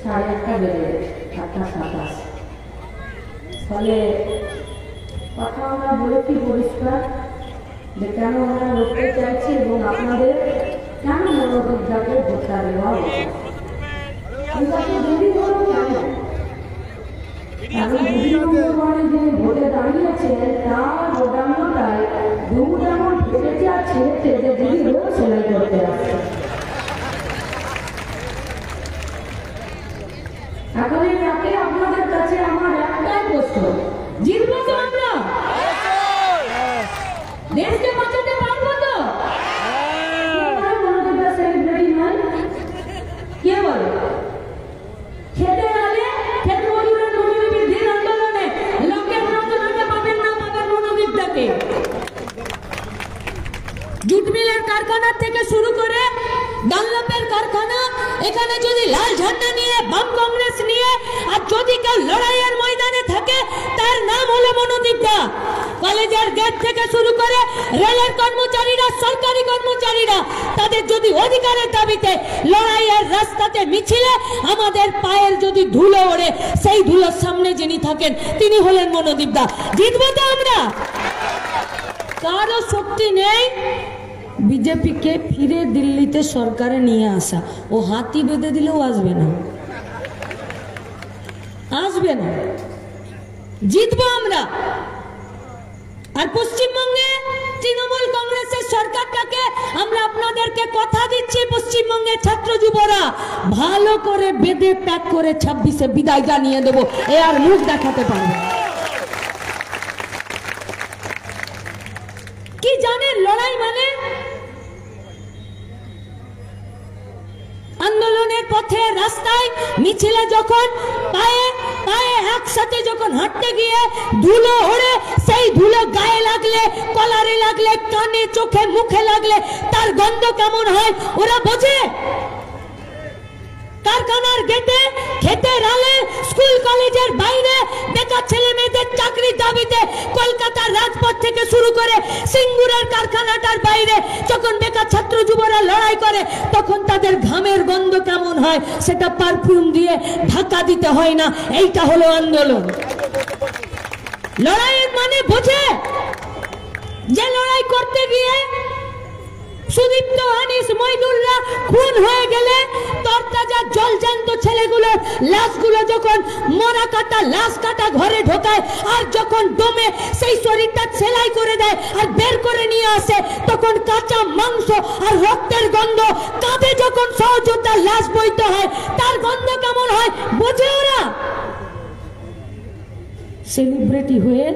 1:30 বেজে 8:27। ফলে কথা আমরা বলেছি পরিষ্কার যে কেন আমরা লড়তে চাইছি এবং আপনাদের কেন মনোবিজ্ঞাকে ভোটটা দেওয়া উচিত। যিনি ভোটে দাঁড়িয়েছেন তার ভোটাঙ্গটায় দুধ এমন ফেটেছে আর ছেড়েছে যে দিদি রোজ সেলাই করতে আসছে। এখন এই রাতে আপনাদের কাছে আমার একটাই প্রশ্ন, জিতবো তো আমরা? দেশকে বাঁচাতে পারবো তো? সেলিব্রিটি নয়, কে বলে? খেতে গেলে খেত মজুরের মজুরি বৃদ্ধির আন্দোলনে লোকের রচনাকে পাবেন না পাবেন মনোবিদটাকে। জুট মিলের কারখানা থেকে শুরু করে ডানলপের কারখানা, এখানে যদি লাল ঝান্ডা নিয়ে বাম কংগ্রেস নিয়ে আর যদি কেউ লড়াইয়ের ময়দানে থাকে তার নাম হলো মনোদীপদা। কলেজের গেট থেকে শুরু করে রেলের কর্মচারীরা, সরকারি কর্মচারীরা, তাদের যদি অধিকারের দাবিতে লড়াইয়ের রাস্তাতে মিছিলে আমাদের পায়ের যদি ধুলো ওড়ে, সেই ধুলোর সামনে যিনি থাকেন তিনি হলেন মনোদীপদা। জিতবো তো আমরা? কারো শক্তি নেই বিজেপিকে ফিরে দিল্লিতে সরকারে নিয়ে আসা। ও হাতি বেঁধে দিলেও আসবে না, আসবে না। জিতবো আমরা। আর পশ্চিমবঙ্গে তৃণমূল কংগ্রেসের সরকারটাকে আমরা আপনাদেরকে কথা দিচ্ছি, পশ্চিমবঙ্গের ছাত্র যুবরা ভালো করে বেঁধে প্যাক করে 26-এ বিদায় জানিয়ে দেবো। এ আর মুখ দেখাতে পারবে কি? জানেন লড়াই মানে? আন্দোলনের পথে, রাস্তায়, মিছিলে যখন পায়ে পায়ে একসাথে যখন হাঁটতে গিয়ে ধুলো ওড়ে, সেই ধুলো গায়ে লাগলে, কলারে লাগলে, কানে, চোখে, মুখে লাগলে তার গন্ধ কেমন হয় ওরা বোঝে? কারখানার গেটে, ক্ষেতের আলে, স্কুল কলেজের বাইরে বেকার ছেলে মেয়েদের চাকরির দাবিতে কলকাতার রাজপথ থেকে শুরু করে সিঙ্গুরের কারখানাটার বাইরে যখন বেকার ছাত্র যুবরা লড়াই করে তখন তাদের ঘামের গন্ধ কেমন হয় সেটা পারফিউম দিয়ে ঢাকা দিতে হয় না। এইটা হলো আন্দোলন। লড়াইয়ের মানে বোঝে? যে লড়াই করতে গিয়ে সুদীপ্ত, আনিস, মইদুল্লাহ খুন হয়ে গেলে তরতাজা জলজান্ত ছেলেগুলোর লাশগুলো যখন মরা কাটা, লাশ কাটা ঘরে ঢোকায় আর যখন দমে সেই শরীরটা সেলাই করে দেয় আর বের করে নিয়ে আসে, তখন কাঁচা মাংস আর রক্তের গন্ধ, কাঁধে যখন সহযোদ্ধার লাশ বইতে হয় তার গন্ধ কেমন হয় বোঝে ওরা? সেলিব্রিটি হয়ে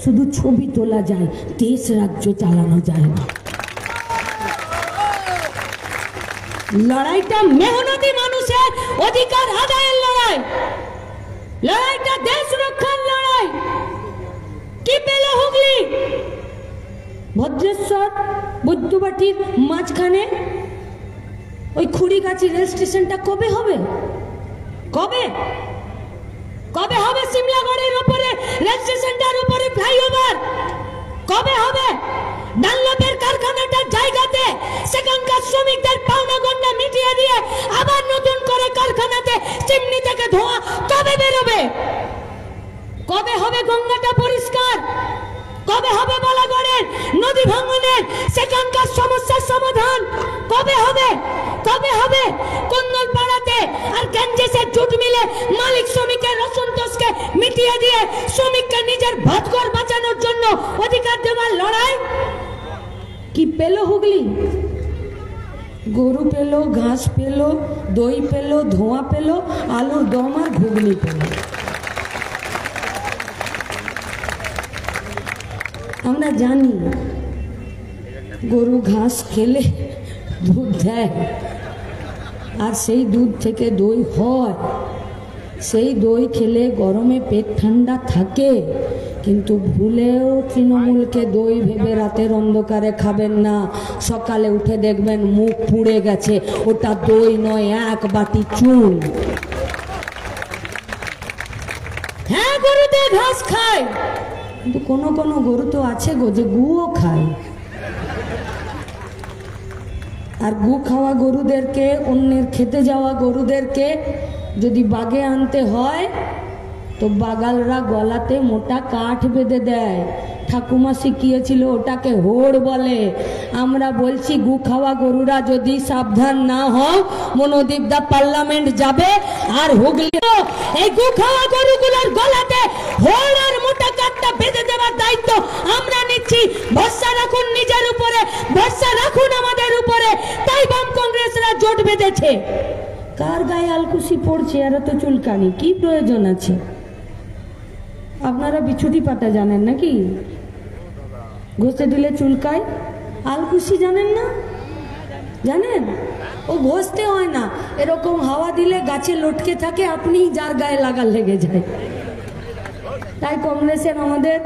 শুধু ছবি তোলা যায়, দেশ রাজ্য চালানো যায় না। লড়াইটা মেহনতি মানুষের অধিকার আদায়ের লড়াই, লড়াইটা দেশ রক্ষার লড়াই। কি পেল হুগলি? ভদ্রেশ্বর বৈদ্যবাটির মাঝখানে ওই খুড়িগাছি রেল স্টেশনটা কবে হবে? কবে কবে হবে? সিমলাগড়ের উপরে রেল স্টেশনটার উপরে ফ্লাইওভার কবে হবে? ডানলপের কারখানাটার জায়গাতে সেখানকার শ্রমিকদের পাওনা গন্ডা মিটিয়ে দিয়ে আবার নতুন করে কারখানাতে চিমনি থেকে ধোঁয়া কবে বেরোবে? কবে হবে গঙ্গাটা পরিষ্কার? কবে হবে বলাগড়ের নদী ভাঙনের সেখানকার সমস্যার সমাধান? কবে হবে? কবে হবে কন্দলপাড়াতে আর গঞ্জেসের জুট মিলে মালিক শ্রমিকের অসন্তোষকে মিটিয়ে দিয়ে শ্রমিককে নিজের ভাতঘর বাঁচানোর জন্য অধিকার দেওয়ার লড়াই? কি পেল হুগলি? গরু পেল, ঘাস পেল, দই পেল, ধোঁয়া পেল, আলুর দম আর ঘুগনি পেল। আমরা জানি গরু ঘাস খেলে দুধ দেয় আর সেই দুধ থেকে দই হয়। সেই দই খেলে গরমে পেট ঠান্ডা থাকে, কিন্তু ভুলেও তৃণমূলকে দই ভেবে রাতের অন্ধকারে খাবেন না। সকালে উঠে দেখবেন মুখ পুড়ে গেছে, ওটা দই নয়, এক বাটি চুন। হ্যাঁ, গরুতে ঘাস খায়, কিন্তু কোনো কোনো গরু তো আছে গো যে গুও খায়। আর গু খাওয়া গরুদেরকে, অন্যের খেতে যাওয়া গরুদেরকে যদি বাগে আনতে হয় তো বাগালরা গলাতে মোটা কাঠ বেঁধে দেয়। ঠাকুমা শিখিয়েছিল ওটাকে হোড় বলে। আমরা বলছি গু খাওয়া গরুরা যদি সাবধান না হও মনোদীপদা পার্লামেন্ট যাবে আর হুগলি এই গু খাওয়া গরুগুলোর গলাতে হোড় আর মোটা কাঠটা বেঁধে দেওয়ার দায়িত্ব আমরা নিচ্ছি। ভরসা রাখুন নিজের উপরে, ভরসা রাখুন আমাদের উপরে। তাই বাম কংগ্রেসরা জোট বেঁধেছে। কার গায়ে আলকুশি পড়ছে আর তো চুলকানি কি প্রয়োজন আছে? আপনারা বিছুটি পাতা জানেন নাকি? ঘষে দিলে চুলকায়। আলকুশি জানেন না? জানেন? ও ঘষতে হয় না, এরকম হাওয়া দিলে গাছে লটকে থাকে, আপনি যার গায়ে লাগা লেগে যায়। তাই কংগ্রেসের আমাদের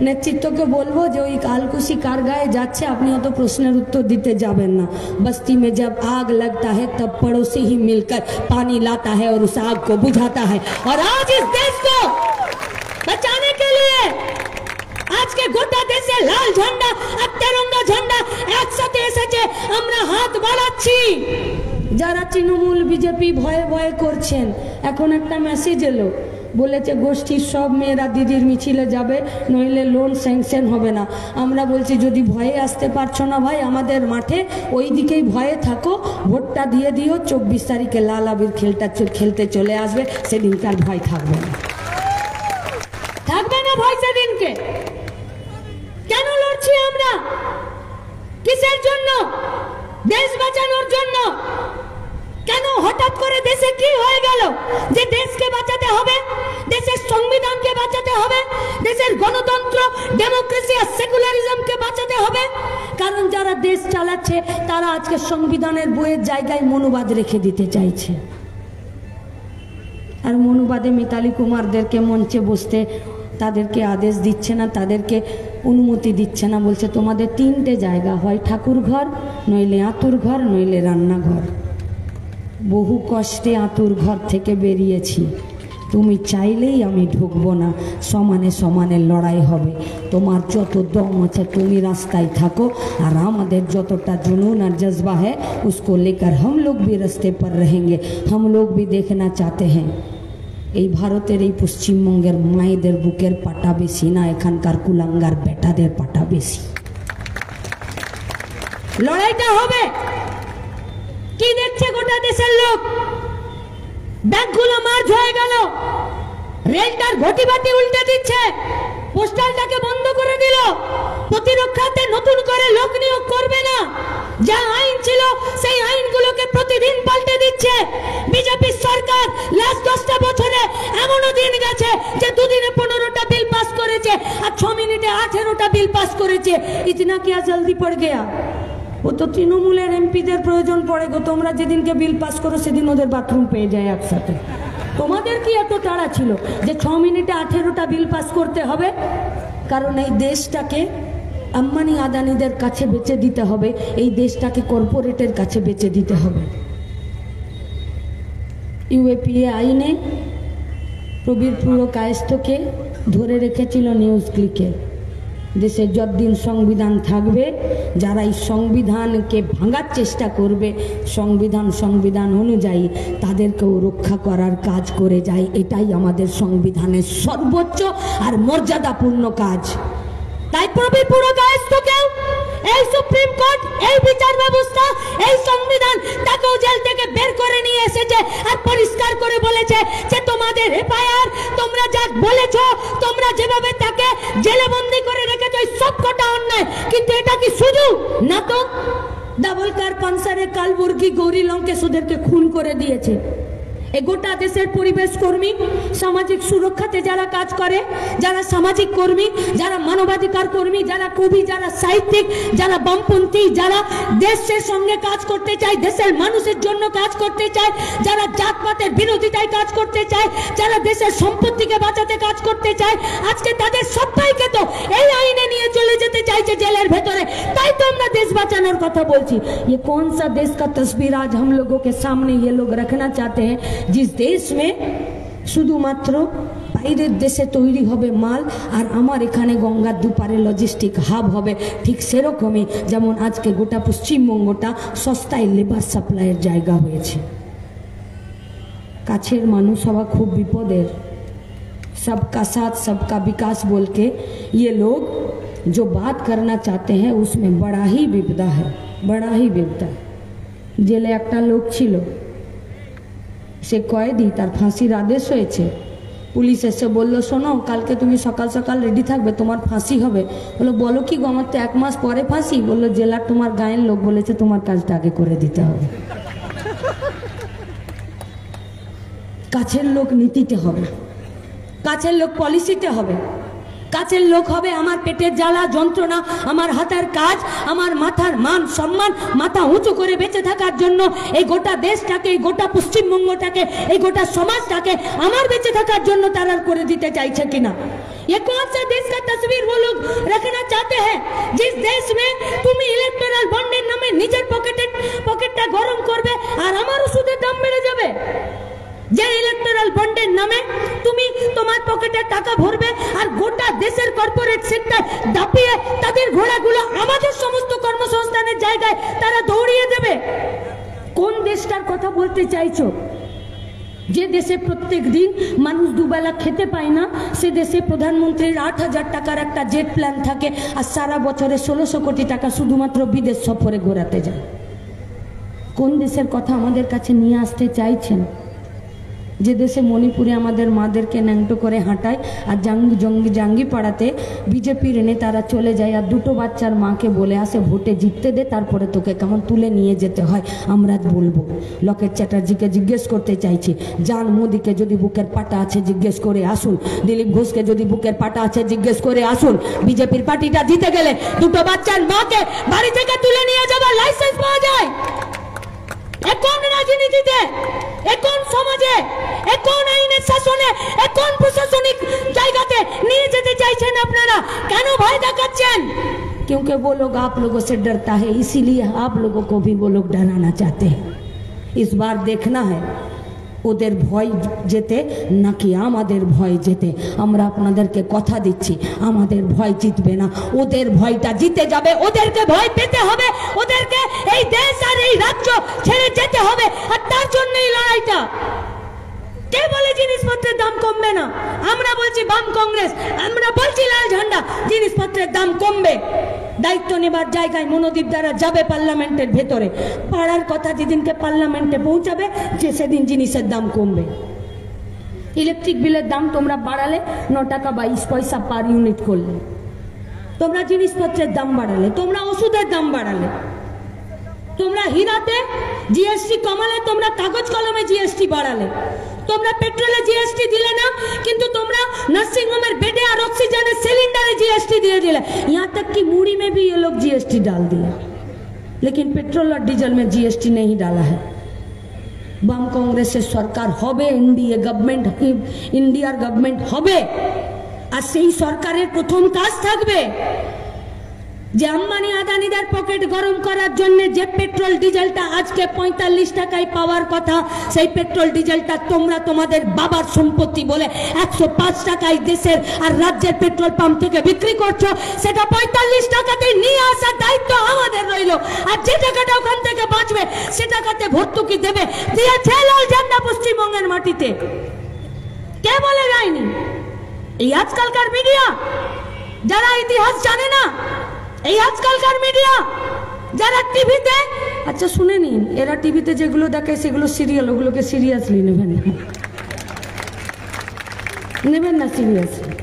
নেতৃত্বকে বলবো যে ওই আলকুশি কার গায়ে যাচ্ছে আপনি অত প্রশ্নের উত্তর দিতে যাবেন না। বস্তি में जब आग लगता है तब पड़ोसी ही मिलकर पानी लाता है और उस आग को बुझाता है। और आज इस देश को बचाने के लिए आज के गोटा देशे लाल झंडा और तिरंगा झंडा একসাথে এসেছে। আমরা হাত বাড়াচ্ছি। যারা তৃণমূল বিজেপি ভয়ে ভয়ে করছেন, এখন একটা মেসেজ এলো, বলেছে গোষ্ঠীর সব মেয়েরা দিদির মিছিলে যাবে, নইলে লোন স্যাংশন হবে না। আমরা বলছি যদি ভয়ে আসতে পারছো না ভাই, আমাদের মাঠে ওই দিকেই ভয়ে থাকো, ভোটটা দিয়ে দিও। 24 তারিখে লাল আবির খেলতে চলে আসবে, সেদিনকার ভয় থাকবে না। থাকবে না ভয় সেদিনকে। কেন লড়ছি আমরা? কিসের জন্য? দেশ বাঁচানোর জন্য। কেন হঠাৎ করে দেশে কি হয়ে গেল যে দেশকে বাঁচাতে হবে, দেশের সংবিধানকে বাঁচাতে হবে, দেশের গণতন্ত্র ডেমোক্রেসি আর সেকুলারিজমকে বাঁচাতে হবে? কারণ যারা দেশ চালাচ্ছে তারা আজকে সংবিধানের বইয়ের জায়গায় মনুবাদ রেখে দিতে চাইছে। আর মনুবাদে মিতালি কুমারদেরকে মঞ্চে বসতে তাদেরকে আদেশ দিচ্ছে না, তাদেরকে অনুমতি দিচ্ছে না। বলছে তোমাদের 3টে জায়গা, হয় ঠাকুর ঘর, নইলে আঁতুর ঘর, নইলে রান্নাঘর। বহু কষ্টে আঁতুর ঘর থেকে বেরিয়েছি, তুমি চাইলেই আমি ঢুকবো না। সমানে সমানে লড়াই হবে। তোমার যত দম আছে তুমি রাস্তায় থাকো, আর আমাদের যতটা जुनून और जज्बा है उसको लेकर हम लोग भी रास्ते पर रहेंगे। हम लोग भी देखना चाहते हैं এই ভারতের এই পশ্চিমবঙ্গের মায়েদের বুকের পাটা বেশি না এখানকার কুলাঙ্গার বেটাদের পাটা বেশি। লড়াইটা হবে। কি দেখছে গোটা দেশের লোক? ব্যাংকগুলো মার্জ হয়ে গেল, রেলটার ঘটি বাটি উল্টে দিচ্ছে, পোস্টালটাকে বন্ধ করে দিল, প্রতিরক্ষাতে নতুন করে লোক নিয়োগ করবে না। যা আইন ছিল সেই আইনগুলোকে প্রতিদিন পাল্টে দিচ্ছে বিজেপি সরকার। লাস্ট 10টা বছরে এমনও দিন গেছে যে দুদিনে 15টা বিল পাস করেছে আর 6 মিনিটে 18টা বিল পাস করেছে। ইতনা क्या জলদি পড় গয়া? ও তো তৃণমূলের এমপিদের প্রয়োজন পড়ে গো। তোমরা যেদিনকে বিল পাস করো সেদিন ওদের বাথরুম পেয়ে যায় একসাথে। তোমাদের কি এত তাড়া ছিল যে 6 মিনিটে 18টা বিল পাস করতে হবে? কারণ এই দেশটাকে আম্বানি আদানিদের কাছে বেচে দিতে হবে, এই দেশটাকে কর্পোরেটের কাছে বেচে দিতে হবে। ইউএপিএ আইনে প্রবীর পুরো কায়স্থকে ধরে রেখেছিল নিউজ ক্লিকে। দেশে যতদিন সংবিধান থাকবে যারা এই সংবিধানকে ভাঙার চেষ্টা করবে সংবিধান অনুযায়ী তাদেরকেও রক্ষা করার কাজ করে যায়। এটাই আমাদের সংবিধানের সর্বোচ্চ আর মর্যাদাপূর্ণ কাজ। তাই প্রবীর পুরো কায়স্থকেও এই সুপ্রিম কোর্ট, এই বিচার ব্যবস্থা, এই সংবিধান তাকেও জেল থেকে বের করে নিয়ে এসেছে আর পরিষ্কার করে বলেছে যে তোমাদের এফআইআর, তোমরা যা বলেছো, তোমরা যেভাবে তাকে জেলে বন্দি করে রেখেছো, সব কটা অন্যায়। কিন্তু এটা কি শুধু না, তো ডাবল কার পানসারে কালবুর্গি গৌরী লঙ্কেশ ওদেরকে খুন করে দিয়েছে। এই গোটা দেশের পরিবেশ কর্মী, সামাজিক সুরক্ষাতে যারা কাজ করে, যারা সামাজিক কর্মী, যারা মানবাধিকার কর্মী, যারা কবি, যারা সাহিত্যিক, যারা বামপন্থী, যারা দেশের সঙ্গে কাজ করতে চায়, দেশের মানুষের জন্য কাজ করতে চায়, যারা জাতপাতের বিরোধিতায় কাজ করতে চায়, যারা দেশের সম্পত্তিকে বাঁচাতে কাজ করতে চায়, আজকে তাদের সবাইকে তো এই আইনে নিয়ে চলে যেতে চাইছে জেলের ভেতরে। তাই তো আমরা দেশ বাঁচানোর কথা বলছি। ये कौन सा देश का तस्वीर आज हम लोगों के सामने ये लोग रखना चाहते हैं, जिस देश में শুধুমাত্র বাইরের দেশে তৈরি হবে মাল আর আমার এখানে গঙ্গার দুপারে লজিস্টিক হাব হবে। ঠিক সেরকমই যেমন আজকে গোটা পশ্চিমবঙ্গটা সস্তায় লেবার সাপ্লাইয়ের জায়গা হয়েছে। কাছের মানুষ হওয়া খুব বিপদের। सबका साथ सबका विकास बोल के ये लोग जो बात करना चाहते हैं उसमें बड़ा ही विपदा है, बड़ा ही विपदा। जेले একটা লোক ছিল, সে কয়েদি, তার ফাঁসির আদেশ হয়েছে। পুলিশ এসে বললো, শোনো কালকে তুমি সকাল সকাল রেডি থাকবে, তোমার ফাঁসি হবে। বললো, বলো কি গো, আমার তো 1 মাস পরে ফাঁসি। বললো, জেলার তোমার গায়ের লোক বলেছে তোমার কাজটা আগে করে দিতে হবে। কাছের লোক নীতিতে হবে, কাছের লোক পলিসিতে হবে, কাছের লোক হবে আমার পেটের জ্বালা যন্ত্রণা, আমার হাতের কাজ, আমার মাথার মান সম্মান, মাথা উঁচু করে বেঁচে থাকার জন্য এই গোটা দেশটাকে, এই গোটা পশ্চিমবঙ্গটাকে, এই গোটা সমাজটাকে আমার বেঁচে থাকার জন্য তারা করে দিতে চাইছে কিনা। ये कौन सा देश का तस्वीर वो लोग रखना चाहते हैं जिस देश में তুমি ইলেকট্রাল বন্ডের নামে নিজের পকেটটা গরম করবে আর আমার ওষুধের দাম বেড়ে যাবে। যে ইলেকট্রাল বন্ডের নামে তুমি তোমার পকেটে টাকা ভরবে আর গোটা দেশের কর্পোরেট সেক্টর দাপিয়ে তাদের ঘোড়াগুলো আমাদের সমস্ত কর্মসংস্থানের জায়গায় তারা দৌড়িয়ে দেবে। কোন দেশটার কথা বলতে চাইছো? যে দেশে প্রত্যেক দিন মানুষ দুবেলা খেতে পায় না, সে দেশে প্রধানমন্ত্রীর 8,000 টাকার একটা জেট প্ল্যান থাকে আর সারা বছরে 1600 কোটি টাকা শুধুমাত্র বিদেশ সফরে ঘোরাতে যায়। কোন দেশের কথা আমাদের কাছে নিয়ে আসতে চাইছেন? যে দেশে মণিপুরে আমাদের মাদেরকে ন্যাংটো করে হাঁটায় আর জাঙ্গি পাড়াতে বিজেপির নেতারা চলে যায় আর দুটো বাচ্চার মাকে বলে আসে ভোটে জিততে দে, তারপরে তোকে কেমন তুলে নিয়ে যেতে হয় আমরা বলবো। লকেট চ্যাটার্জিকে জিজ্ঞেস করতে চাইছি, যান মোদিকে যদি বুকের পাটা আছে জিজ্ঞেস করে আসুন, দিলীপ ঘোষকে যদি বুকের পাটা আছে জিজ্ঞেস করে আসুন। বিজেপির পার্টিটা জিতে গেলে দুটো বাচ্চার মাকে বাড়ি থেকে তুলে নিয়ে যাবার লাইসেন্স পাওয়া যায়। এখন রাজনীতিতে, এখন সমাজে, এখন আইনের শাসনে, এখন প্রশাসনিক জায়গাতে নিয়ে যেতে চাইছেন আপনারা, কেন ভয় দেখাচ্ছেন? क्योंकि वो लोग आप लोगों से डरता है, इसीलिए आप लोगों को भी वो लोग डराना चाहते हैं। इस बार देखना है ওদের ভয় যেতে নাকি আমাদের ভয় যেতে। আমরা আপনাদেরকে কথা দিচ্ছি, আমাদের ভয় জিতবে না, ওদের ভয়টা জিতে যাবে। ওদেরকে ভয় পেতে হবে, ওদেরকে এই দেশ আর এই রাজ্য ছেড়ে যেতে হবে। আর তার জন্য এই লড়াইটা। কে বলে জিনিসপত্রের দাম কমবে না? আমরা বলছি বাম কংগ্রেস, আমরা বলছি লাল ঝান্ডা, জিনিসপত্রের দাম কমবে। দায়িত্ব নেবার জায়গায় মনোদীপ দ্বারা যাবে পার্লামেন্টের ভেতরে, পাড়ার কথা যেদিনকে পার্লামেন্টে পৌঁছাবে যে সেদিন জিনিসের দাম কমবে। ইলেকট্রিক বিলের দাম তোমরা বাড়ালে 9 টাকা 22 পয়সা পার ইউনিট করলে, তোমরা জিনিসপত্রের দাম বাড়ালে, তোমরা ওষুধের দাম বাড়ালে, তোমরা হীরাতে জিএসটি কমালে, তোমরা কাগজ কলমে জিএসটি বাড়ালে, তোমরা পেট্রোলে जीएसटी दिले ना, किंतु तुमरा नर्सिंग होम में बेडे और ऑक्सीजन सिलेंडर जीएसटी दिए दिले। यहाँ तक कि मूड़ी में भी ये लोग जीएसटी डाल दिए, लेकिन पेट्रोल और डीजल में जीएसटी नहीं डाला है। বাম কংগ্রেসের সরকার হবে, এনডিএ গভর্নমেন্ট, ইন্ডিয়ার গভর্নমেন্ট হবে, আর সেই সরকারের প্রথম কাজ থাকবে যে আম্বানি আদানিদের পকেট গরম করার জন্য যে পেট্রোল ডিজেলটা আজকে 45 টাকায় পাওয়ার কথা, সেই পেট্রোল ডিজেলটা তোমরা তোমাদের বাবার সম্পত্তি বলে 105 টাকায় দেশের আর রাজ্যের পেট্রোল পাম্প থেকে বিক্রি করছো, সেটা 45 টাকাতে নিয়ে আসার দায়িত্ব আমাদের রইল। আর যে টাকাটা ওখান থেকে বাঁচবে সে টাকাতে ভর্তুকি দেবে, দিয়েছে লাল ঝান্ডা পশ্চিমবঙ্গের মাটিতে। কে বলে যায়নি? এই আজকালকার মিডিয়া, যারা ইতিহাস জানে না, এই আজকালকার মিডিয়া যারা টিভিতে, আচ্ছা শুনে নিন, এরা টিভিতে যেগুলো দেখে সেগুলো সিরিয়াল, ওগুলোকে সিরিয়াসলি নেবেন না, নেবেন না সিরিয়াসলি,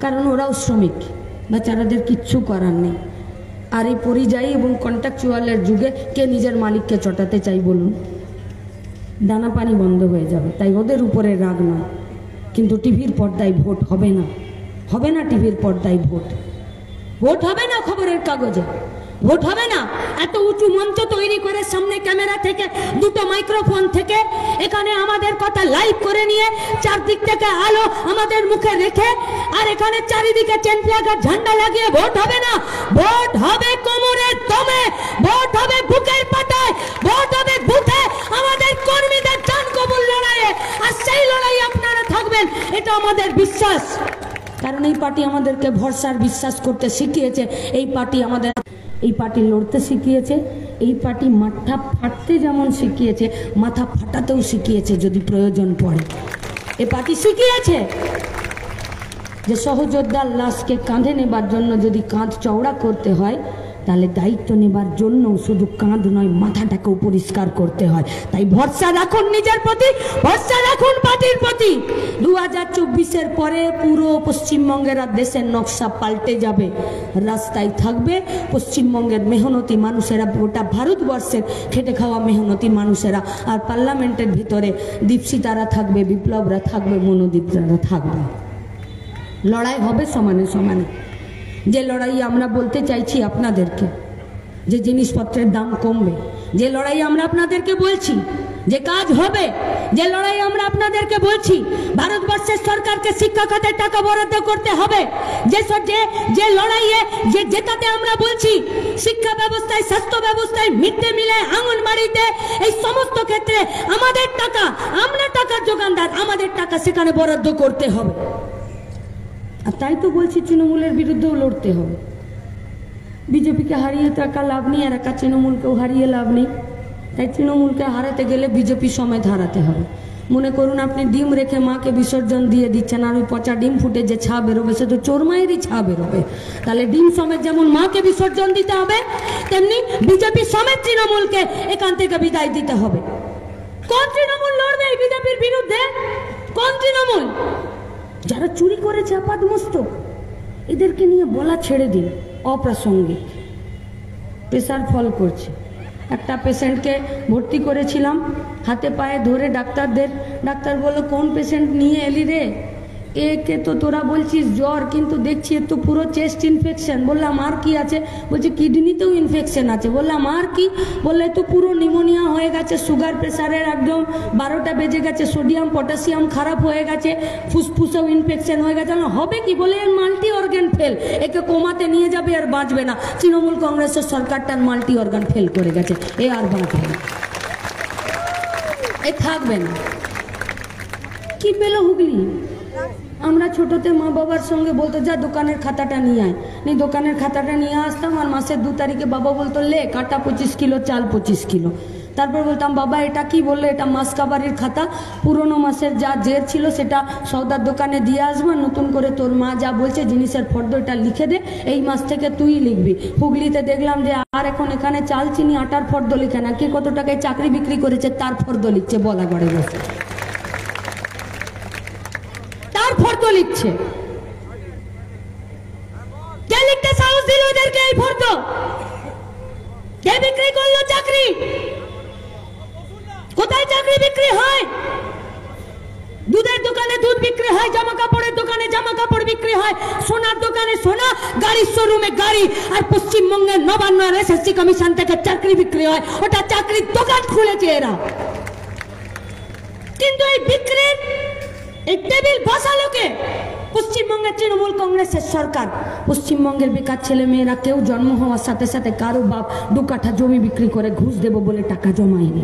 কারণ ওরাও শ্রমিক, বেচারাদের কিচ্ছু করার নেই। আর এই পরিযায়ী এবং কন্ট্রাকচুয়ালের যুগে কে নিজের মালিককে চটাতে চাই বলুন? দানা পানি বন্ধ হয়ে যাবে। তাই ওদের উপরে রাগ নয়, কিন্তু টিভির পর্দায় ভোট হবে না, হবে না টিভির পর্দায় ভোট, ভোট হবে না খবরের কাগজে, ভোট হবে না এত উঁচু মঞ্চ তৈরি করে সামনে ক্যামেরা থেকে দুটো মাইক্রোফোন থেকে এখানে আমাদের কথা লাইভ করে নিয়ে চারদিক থেকে আলো আমাদের মুখে রেখে আর এখানে চারিদিকে চেন ফ্ল্যাগ আর ঝান্ডা লাগিয়ে ভোট হবে না। ভোট হবে কোমরের দমে, ভোট হবে বুকের পাটায়, ভোট হবে বুথে আমাদের কর্মীদের জান কবুল লড়াইয়ে। আর সেই লড়াই আপনারা থাকবেন, এটা আমাদের বিশ্বাস। কারণ এই পার্টি আমাদেরকে ভরসার বিশ্বাস করতে শিখিয়েছে, এই পার্টি আমাদের, এই পার্টি লড়তে শিখিয়েছে, এই পার্টি মাথা ফাটতে যেমন শিখিয়েছে, মাথা ফাটাতেও শিখিয়েছে যদি প্রয়োজন পড়ে। এ পার্টি শিখিয়েছে যে সহযোদ্ধার লাশকে কাঁধে নেবার জন্য যদি কাঁধ চওড়া করতে হয়, তাহলে দায়িত্ব নেবার জন্য শুধু কাঁধ নয়, মাথাটাকেও পরিষ্কার করতে হয়। তাই ভরসা রাখুন নিজের প্রতি, ভরসা রাখুন পার্টির প্রতি। 2024-এর পরে পুরো পশ্চিমবঙ্গের আর দেশের নকশা পাল্টে যাবে। রাস্তায় থাকবে পশ্চিমবঙ্গের মেহনতি মানুষেরা, গোটা ভারতবর্ষের খেটে খাওয়া মেহনতি মানুষেরা, আর পার্লামেন্টের ভিতরে দীপশিতারা থাকবে, বিপ্লবরা থাকবে, মনোদীপরা থাকবে। লড়াই হবে সমানে সমানে। যে লড়াই আমরা বলতে চাইছি আপনাদেরকে, যে জিনিসপত্রের দাম কমবে, যে লড়াই আমরা আপনাদেরকে বলছি যে কাজ হবে, যে লড়াই আমরা আপনাদেরকে বলছি ভারতবর্ষের সরকারকে শিক্ষা খাতে টাকা বরাদ্দ করতে হবে, যে লড়াইয়ে যে জেতাতে আমরা বলছি শিক্ষা ব্যবস্থায়, স্বাস্থ্য ব্যবস্থায়, মিড ডে মিলে, আঙ্গনবাড়িতে, এই সমস্ত ক্ষেত্রে আমাদের টাকা, আমরা টাকার যোগানদার, আমাদের টাকা সেখানে বরাদ্দ করতে হবে। আর তাই তো বলছি তৃণমূলের বিরুদ্ধেও লড়তে হবে। বিজেপিকে হারিয়ে তো একা লাভ নেই, আর একা তৃণমূলকেও হারিয়ে লাভ নেই। তাই তৃণমূলকে হারাতে গেলে বিজেপি সমেত হারাতে হবে। মনে করুন আপনি ডিম রেখে মাকে বিসর্জন দিয়ে দিচ্ছেন, আর ওই পচা ডিম ফুটে যে ছা বেরোবে সে তো চোরমায়েরই ছা বেরোবে। তাহলে ডিম সমেত যেমন মাকে বিসর্জন দিতে হবে, তেমনি বিজেপি সমেত তৃণমূলকে এখান থেকে বিদায় দিতে হবে। কোন তৃণমূল লড়বে এই বিজেপির বিরুদ্ধে? কোন তৃণমূল? যারা চুরি করেছে আপাদমস্তক, এদেরকে নিয়ে বলা ছেড়ে দিন, অপ্রাসঙ্গিক। প্রেসার ফল করছে। একটা পেশেন্টকে ভর্তি করেছিলাম, হাতে পায়ে ধরে ডাক্তার বলল কোন পেশেন্ট নিয়ে এলি রে? একে তো তোরা বলছিস জ্বর, কিন্তু দেখছি এর তো পুরো চেস্ট ইনফেকশন। বললাম আর কি আছে? বলছে কিডনিতেও ইনফেকশন আছে। বললাম আর কি? বললে তো পুরো নিউমোনিয়া হয়ে গেছে, সুগার প্রেসারের একদম 12টা বেজে গেছে, সোডিয়াম পটাশিয়াম খারাপ হয়ে গেছে, ফুসফুসেও ইনফেকশন হয়ে গেছে। হবে কি? বলে এর মাল্টি অর্গান ফেল, একে কোমাতে নিয়ে যাবে আর বাঁচবে না। তৃণমূল কংগ্রেসের সরকারটার মাল্টি অর্গান ফেল করে গেছে, এ আর বাঁচবে না, এ থাকবে না। কি পেল হুগলি? আমরা ছোটতে মা বাবার সঙ্গে বলতো যা দোকানের খাতাটা নিয়ে আয়, দোকানের খাতাটা নিয়ে আসতাম, আর মাসের 2 তারিখে বাবা বলতো লে কাটা 25 কিলো, চাল 25 কিলো। তারপর বলতাম বাবা এটা কি? বললো এটা মাস কাবারির খাতা, পুরনো মাসের যা জের ছিল সেটা সৌদার দোকানে দিয়ে আসবো, নতুন করে তোর মা যা বলছে জিনিসের ফর্দ এটা লিখে দে, এই মাস থেকে তুই লিখবি। হুগলিতে দেখলাম যে আর এখন এখানে চাল চিনি আটার ফর্দ লিখে না, কে কত টাকায় চাকরি বিক্রি করেছে তার ফর্দ লিখছে বলাগড়ে বসে, ফর্দ লিখছে। কে লিখতে সাহস দিল ওদেরকে এই ফর্দ? কে বিক্রি করলো চাকরি? কোথায় চাকরি বিক্রি হয়? দুধের দোকানে দুধ বিক্রি হয়, জামা কাপড়ের দোকানে জামা কাপড় বিক্রি হয়, সোনার দোকানে সোনা, গাড়ির শোরুমে গাড়ি। আর পশ্চিমবঙ্গের নবান্ন আর এসএসসি কমিশন থেকে চাকরি বিক্রি হয়, ওটা চাকরির দোকান খুলেছে এরা। কিন্তু এই বিক্রির এই টেবিল বসালো কে? পশ্চিমবঙ্গের তৃণমূল কংগ্রেসের সরকার। পশ্চিমবঙ্গের বেকার ছেলে মেয়েরা কেউ জন্ম হওয়ার সাথে সাথে কারো বাপ 2 কাঠা জমি বিক্রি করে ঘুষ দেব বলে টাকা জমায়নি।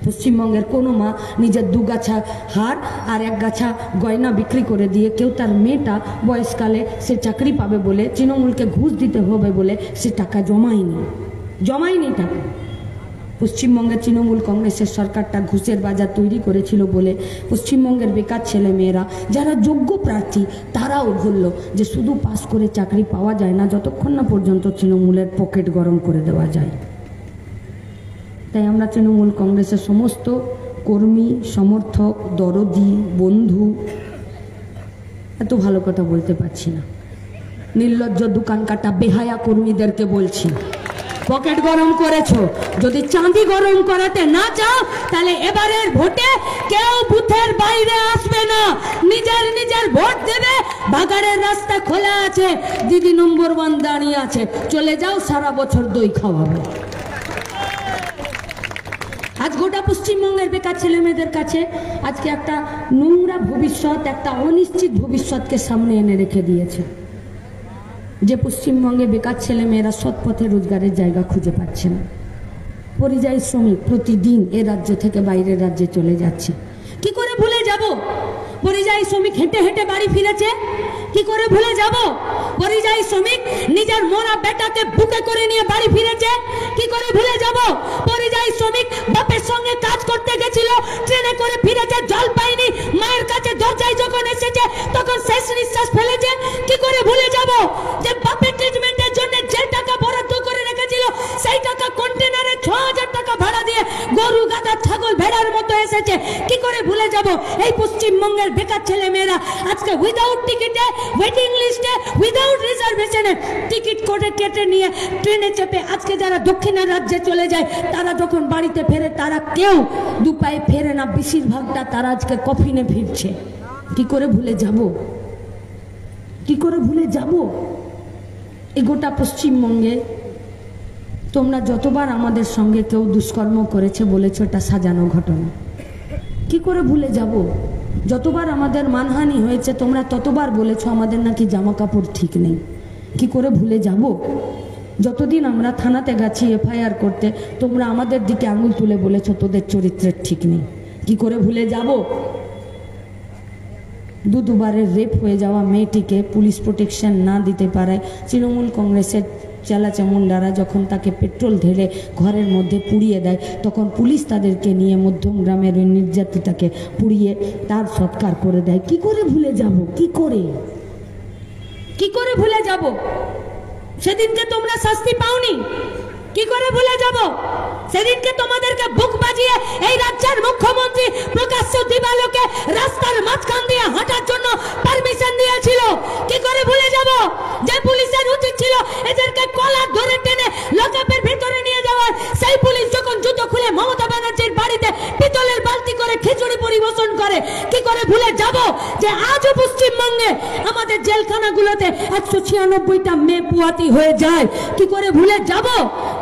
পশ্চিমবঙ্গের কোনো মা নিজের 2 গাছা হার আর 1 গাছা গয়না বিক্রি করে দিয়ে কেউ তার মেয়েটা বয়সকালে সে চাকরি পাবে বলে, তৃণমূলকে ঘুষ দিতে হবে বলে সে টাকা জমায়নি টাকা। পশ্চিমবঙ্গের তৃণমূল কংগ্রেসের সরকারটা ঘুষের বাজার তৈরি করেছিল বলে পশ্চিমবঙ্গের বেকার ছেলে মেয়েরা যারা যোগ্য প্রার্থী তারাও বলল যে শুধু পাস করে চাকরি পাওয়া যায় না যতক্ষণ না পর্যন্ত তৃণমূলের পকেট গরম করে দেওয়া যায়। তাই আমরা তৃণমূল কংগ্রেসের সমস্ত কর্মী, সমর্থক, দরদি, বন্ধু, এত ভালো কথা বলতে পারছি না, নির্লজ্জ দোকান কাটা বেহায়া কর্মীদেরকে বলছি, পকেট গরম করেছো। যদি চাঁদি গরম করাতে না চাও তাহলে এবারের ভোটে কেউ বুথের বাইরে আসবে না, নিজের ভোট দেবে। বাগানের রাস্তা খোলা আছে, দিদি নম্বর 1 দাঁড়িয়ে আছে, চলে যাও, সারা বছর দই খাওয়াবে। আজ গোটা পশ্চিমবঙ্গের বেকার ছেলে মেয়েদের কাছে আজকে একটা নোংরা ভবিষ্যৎ, একটা অনিশ্চিত ভবিষ্যৎকে সামনে এনে রেখে দিয়েছে, যে পশ্চিমবঙ্গে বেকার ছেলে মেয়েরা সৎ পথে রোজগারের জায়গা খুঁজে পাচ্ছে না। পরিযায়ী শ্রমিক প্রতিদিন এ রাজ্য থেকে বাইরের রাজ্যে চলে যাচ্ছে। কি করে করে ভুলে যাব পরিযায়ী শ্রমিক হেঁটে হেঁটে বাড়ি ফিরেছে? কি করে ভুলে যাব পরিযায়ী শ্রমিক নিজের মরা বেটাকে বুকে করে নিয়ে বাড়ি ফিরেছে? কি করে ভুলে যাব পরিযায়ী শ্রমিক বাপের সঙ্গে কাজ করতে গেছিল, ট্রেনে করে ফিরেছে, জল পায়নি, মায়ের কাছে দরজায় যখন এসেছে তখন শেষ নিঃশ্বাস ফেলেছে? কি করে ভুলে যাব যে বাপের ট্রিটমেন্টের জন্য যে টাকা বরাদ্দ করে রেখেছিল সেই টাকা কন্টেনারে ৬০০০ টাকা ভাড়া দিয়ে গরু গাধা ছাগল ভেড়ার মতো এসেছে? কি করে ভুলে যাব এই পশ্চিমবঙ্গের বেকার ছেলে মেয়েরা আজকে উইদাউট টিকিটে, ওয়েটিং লিস্টে, উইদাউট রিজার্ভেশনে টিকিট করে কেটে নিয়ে ট্রেনে চেপে আজকে যারা দক্ষিণের রাজ্যে চলে যায় তারা যখন বাড়িতে ফেরে তারা কেউ দু পায়ে ফেরে না, বেশিরভাগটা তারা আজকে কফিনে ফিরছে। কি করে ভুলে যাব? কি করে ভুলে যাব? এই গোটা পশ্চিমবঙ্গে তোমরা যতবার আমাদের সঙ্গে কেউ দুষ্কর্ম করেছে বলেছ এটা সাজানো ঘটনা। কি করে ভুলে যাব? যতবার আমাদের মানহানি হয়েছে তোমরা ততবার বলেছো আমাদের নাকি জামা কাপড় ঠিক নেই। কি করে ভুলে যাব? যতদিন আমরা থানাতে গেছি এফআইআর করতে তোমরা আমাদের দিকে আঙুল তুলে বলেছো তোদের চরিত্রের ঠিক নেই। কি করে ভুলে যাব? দুবারের রেপ হয়ে যাওয়া মেয়েটিকে পুলিশ প্রোটেকশন না দিতে পারায় তৃণমূল কংগ্রেসের চেলাচামুন্ডারা যখন তাকে পেট্রোল ঢেলে ঘরের মধ্যে পুড়িয়ে দেয় তখন পুলিশ তাদেরকে নিয়ে মধ্যম গ্রামের ওই নির্যাতিতাকে পুড়িয়ে তার সৎকার করে দেয়। কি করে ভুলে যাব? কি করে ভুলে যাব? সেদিনকে তোমরা শাস্তি পাওনি? কি করে ভুলে যাব? সেদিনকে তোমাদেরকে বুক বাজিয়ে এই রাজ্যের মুখ্যমন্ত্রী প্রকাশ্য দিবালোকে রাস্তার মাঝখান দিয়ে হাঁটার জন্য পারমিশন দিয়েছিল। কি করে ভুলে যাব যে পুলিশের উচিত ছিল এদেরকে কলার ধরে টেনে লকআপের ভিতরে নিয়ে যাওয়ার? সেই পুলিশ যখন জুতো খুলে মমতা ব্যানার্জির বাড়িতে পিতলের বালতি করে খিচুড়ি পরিবেশন করে। কি করে ভুলে যাব যে আজও পশ্চিমবঙ্গে আমাদের জেলখানাগুলোতে 196টা মেয়ে পুয়াতি হয়ে যায়? কি করে ভুলে যাব?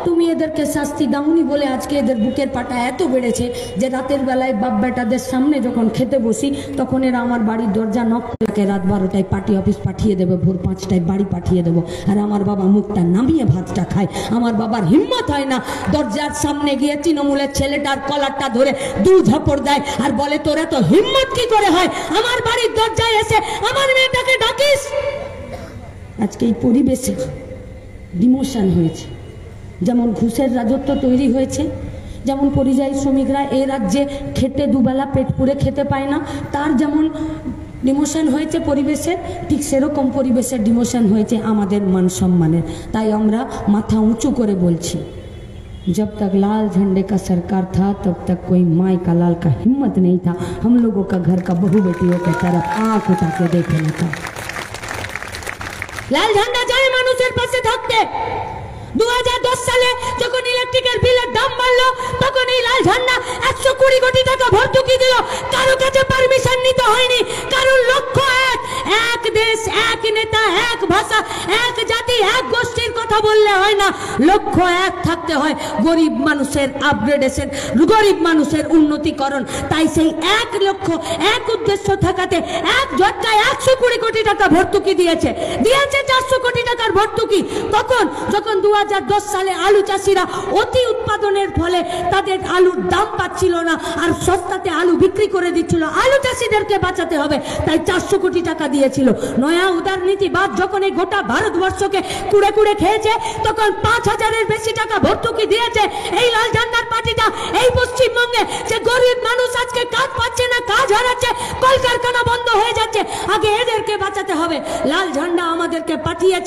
তুমি এদেরকে শাস্তি দাওনি বলে আজকে এদের বুকের পাটা এত বেড়েছে যে রাতের বেলায় বাপ বেটাদের সামনে যখন খেতে বসি তখন এরা আমার বাড়ির দরজা নক করে রাত 12টায় পার্টি অফিস পাঠিয়ে দেবে, ভোর 5টায় বাড়ি পাঠিয়ে দেবো, আর আমার বাবা মুখটা নামিয়ে ভাতটা খায়। আমার বাবার হিম্মত হয় না দরজার সামনে গিয়ে তৃণমূলের ছেলেটার কলারটা ধরে 2 ঝাপড় দেয় আর বলে তোরা তো হিম্মত কি করে হয় আমার বাড়ির দরজায় এসে আমার মেয়েটাকে ডাকিস? আজকে এই পরিবেশে ডিমোশন হয়েছে, যেমন ঘুষের রাজত্ব তৈরি হয়েছে, যেমন পরিযায়ী শ্রমিকরা এই রাজ্যে খেটে দুবেলা পেট পুড়ে খেতে পায় না, তার যেমন ডিমোশন হয়েছে পরিবেশের, ঠিক সেরকম পরিবেশের ডিমোশন হয়েছে আমাদের মান সম্মানের। তাই আমরা মাথা উঁচু করে বলছি, जब तक लाल झंडे का सरकार था तब तक कोई माई का लाल का हिम्मत नहीं था हम लोगों का घर का बहू बेटियों की तरफ आंख उठा के देखना था। लाल झंडा जाए মানুষের পাশে থাকতে। 2010 সালে যখন ইলেকট্রিকের বিলের দাম বাড়লো তখন এই লাল ঝান্ডা 120 কোটি টাকা ভর্তুকি দিল। কারো কাছে পারমিশন নিতে হয়নি, কারণ লক্ষ্য এক দেশ, এক নেতা, এক ভাষা, এক জাতি, এক গোষ্ঠীর কথা বললে হয় না, লক্ষ্য এক থাকতে হয় গরিব মানুষের আপগ্রেডেশন, গরিব মানুষের উন্নতিকরণ। তাই সেই এক লক্ষ্য, এক উদ্দেশ্য থাকাতে এক ঝটকায় 120 কোটি টাকা ভর্তুকি দিয়েছে 400 কোটি টাকার ভর্তুকি। তখন যখন 2010 সালে আলু চাষিরা অতি উৎপাদনের ফলে তাদের আলুর দাম পাচ্ছিল না আর সস্তাতে আলু বিক্রি করে দিচ্ছিল, আলু চাষিদেরকে বাঁচাতে হবে তাই 400 কোটি টাকা দিয়েছিল। নয়া উদারনীতিবাদ যখন এই গোটা ভারতবর্ষকে কুড়ে কুড়ে খেয়েছে তখন 5000-এর বেশি টাকা ভর্তুকি দিয়েছে এই লাল ঝান্ডার পার্টিটা এই পশ্চিমবঙ্গে। যে গরিব মানুষ আজকে কাজ পাচ্ছে না, কাজ হারাচ্ছে, কলকারখানা বন্ধ হয়ে যাচ্ছে, আগে এদেরকে বাঁচাতে হবে। লাল ঝান্ডা আমাদেরকে पाठिए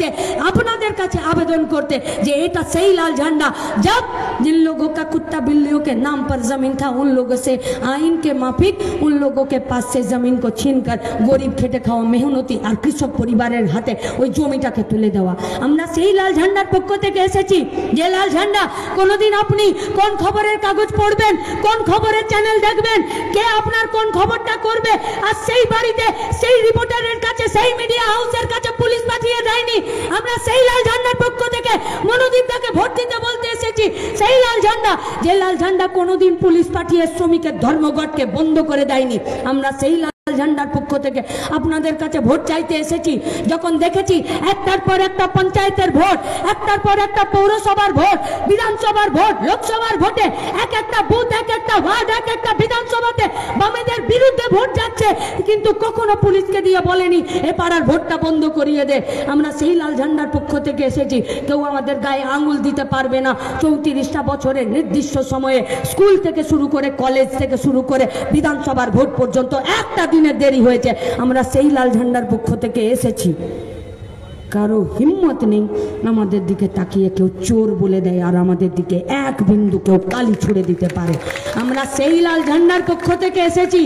আপনাদের কাছে আবেদন করতে যে এটা সেই লাল झंडा जब जिन लोगों का कुत्ता बिल्लियों के नाम पर जमीन था उन लोगों से आइन के माफिक उन लोगों के पास से जमीन को छीनकर गरीब खेटे खाওয়া মেহনতি আর কৃষক পরিবারের হাতে ওই জমিটাকে তুলে দেওয়া। আমরা সেই লাল ঝান্ডার পক্ষ থেকে এসেছি যে লাল ঝান্ডা কোনদিন আপনি কোন খবরের কাগজ পড়বেন, কোন খবরের চ্যানেল দেখবেন, কে আপনার কোন খবরটা করবে, আর সেই বাড়িতে সেই রিপোর্টারের কাছে সেই মিডিয়া হাউসের কাছে পুলিশ পাঠিয়ে দেয়নি। আমরা সেই লাল ঝান্ডার পক্ষ থেকে মনোদীপটাকে ভোট দিতে বলতে এসেছি। সেই লাল ঝান্ডা যে লাল ঝান্ডা কোনোদিন পুলিশ পাঠিয়ে শ্রমিকের ধর্মঘটকে বন্ধ করে দেয়নি। আমরা সেই লাল ঝান্ডার পক্ষ থেকে আপনাদের কাছে ভোট চাইতে এসেছি। যখন দেখেছি একটার পর একটা পঞ্চায়েতের ভোট, একটার পর একটা পৌরসভার ভোট, বিধানসভার ভোট, লোকসভার ভোটে এক একটা বুথ, এক একটা ওয়ার্ড, এক একটা বিধানসভাতে বামেদের বিরুদ্ধে ভোট যাচ্ছে, কিন্তু কখনো পুলিশকে দিয়ে বলেনি এ পাড়ার ভোটটা বন্ধ করিয়ে দে। আমরা সেই লাল ঝান্ডার পক্ষ থেকে এসেছি। কেউ আমাদের গায়ে আঙুল দিতে পারবে না। 34টা বছরের নির্দিষ্ট সময়ে স্কুল থেকে শুরু করে, কলেজ থেকে শুরু করে বিধানসভার ভোট পর্যন্ত একটা দিনের দেরি হয়েছে। আমরা সেই লাল ঝান্ডার পক্ষ থেকে এসেছি। কারো হিম্মত নেই আমাদের দিকে তাকিয়ে কেউ চোর বলে দেয় আর আমাদের দিকে এক বিন্দু কেউ কালি ছুড়ে দিতে পারে। আমরা সেই লাল ঝান্ডার পক্ষ থেকে এসেছি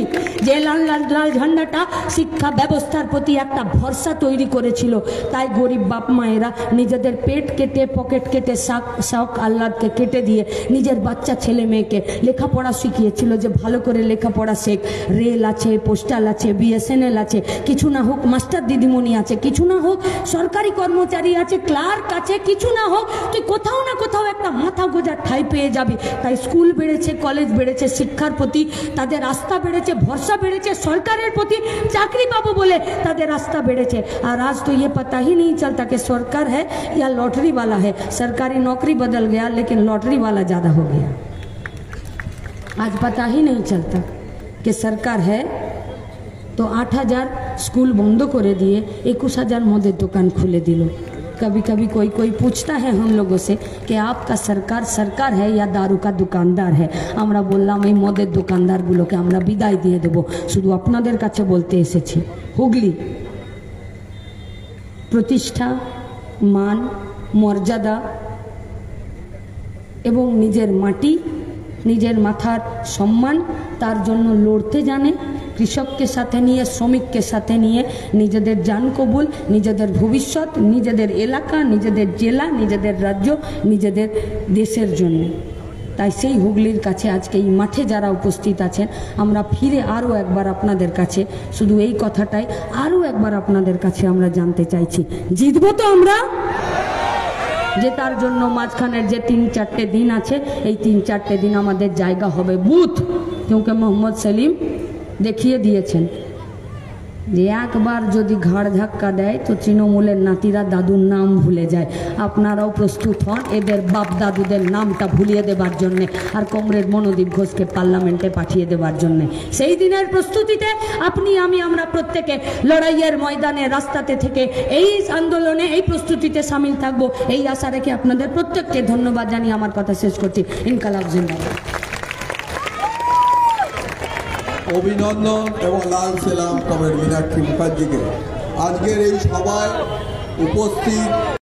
যে লাল ঝান্ডাটা শিক্ষা ব্যবস্থার প্রতি একটা ভরসা তৈরি করেছিল। তাই গরিব বাপ মায়েরা নিজেদের পেট কেটে, পকেট কেটে, শখ আহ্লাদকে কেটে দিয়ে নিজের বাচ্চা ছেলে মেয়েকে লেখাপড়া শিখিয়েছিল যে ভালো করে লেখাপড়া শেখ। রেল আছে, পোস্টাল আছে, বিএসএনএল আছে, কিছু না হোক মাস্টার দিদিমণি আছে, কিছু না হোক সরকারি কর্মচারী আছে, ক্লার্ক আছে, কিছু না হোক তুই কোথাও না কোথাও একটা মাথা গোজার ঠাঁই পেয়ে যাবি। তাই স্কুল বেড়েছে, কলেজ বেড়েছে, শিক্ষার প্রতি তাদের আস্থা বেড়েছে, ভরসা বেড়েছে, সরকারের প্রতি চাকরি পাবো বলে তাদের আস্থা বেড়েছে। আর আজ তো ये पता ही नहीं चलता कि सरकार है या लॉटरी वाला है। सरकारी नौकरी बदल गया लेकिन लॉटरी वाला ज़्यादा हो गया। आज पता ही नहीं चलता कि सरकार है तो 8000 स्कूल बंद करे दिए 21000 मदेर दुकान खुले दिल। कभी कभी कोई पूछता है हम लोगों से कि आपका सरकार है या दारू का दुकानदार है। আমরা বললাম এই মদের দোকানদারগুলোকে আমরা বিদায় দিয়ে দেব। শুধু আপনাদের কাছে বলতে এসেছি, হুগলি প্রতিষ্ঠা, মান, মর্যাদা এবং নিজের মাটি, নিজের মাথার সম্মান, তার জন্য লড়তে জানে। কৃষককে সাথে নিয়ে, শ্রমিককে সাথে নিয়ে নিজেদের জান কবুল, নিজেদের ভবিষ্যৎ, নিজেদের এলাকা, নিজেদের জেলা, নিজেদের রাজ্য, নিজেদের দেশের জন্য। তাই সেই হুগলির কাছে আজকে এই মাঠে যারা উপস্থিত আছেন, আমরা ফিরে আরও একবার আপনাদের কাছে শুধু এই কথাটাই আরও একবার আপনাদের কাছে আমরা জানতে চাইছি, জিতবো তো আমরা? জেতার জন্য মাঝখানের যে 3-4টে দিন আছে, এই 3-4টে দিন আমাদের জায়গা হবে বুথ। क्योंकि मोहम्मद सलीम দেখিয়ে দিয়েছেন যে একবার যদি ঘাড় ধাক্কা দেয় তো তৃণমূলের নাতিরা দাদুর নাম ভুলে যায়। আপনারাও প্রস্তুত হন এদের বাপ দাদুদের নামটা ভুলিয়ে দেবার জন্যে আর কমরেড মনোদীপ ঘোষকে পার্লামেন্টে পাঠিয়ে দেবার জন্যে। সেই দিনের প্রস্তুতিতে আপনি, আমি, আমরা প্রত্যেকে লড়াইয়ের ময়দানে, রাস্তাতে থেকে এই আন্দোলনে, এই প্রস্তুতিতে সামিল থাকবো, এই আশা রেখে আপনাদের প্রত্যেককে ধন্যবাদ জানিয়ে আমার কথা শেষ করছি। ইনকালাব জিন্দাবাদ। অভিনন্দন এবং লাল সেলাম কমরেড মীনাক্ষী মুখার্জিকে। আজকের এই সভায় উপস্থিত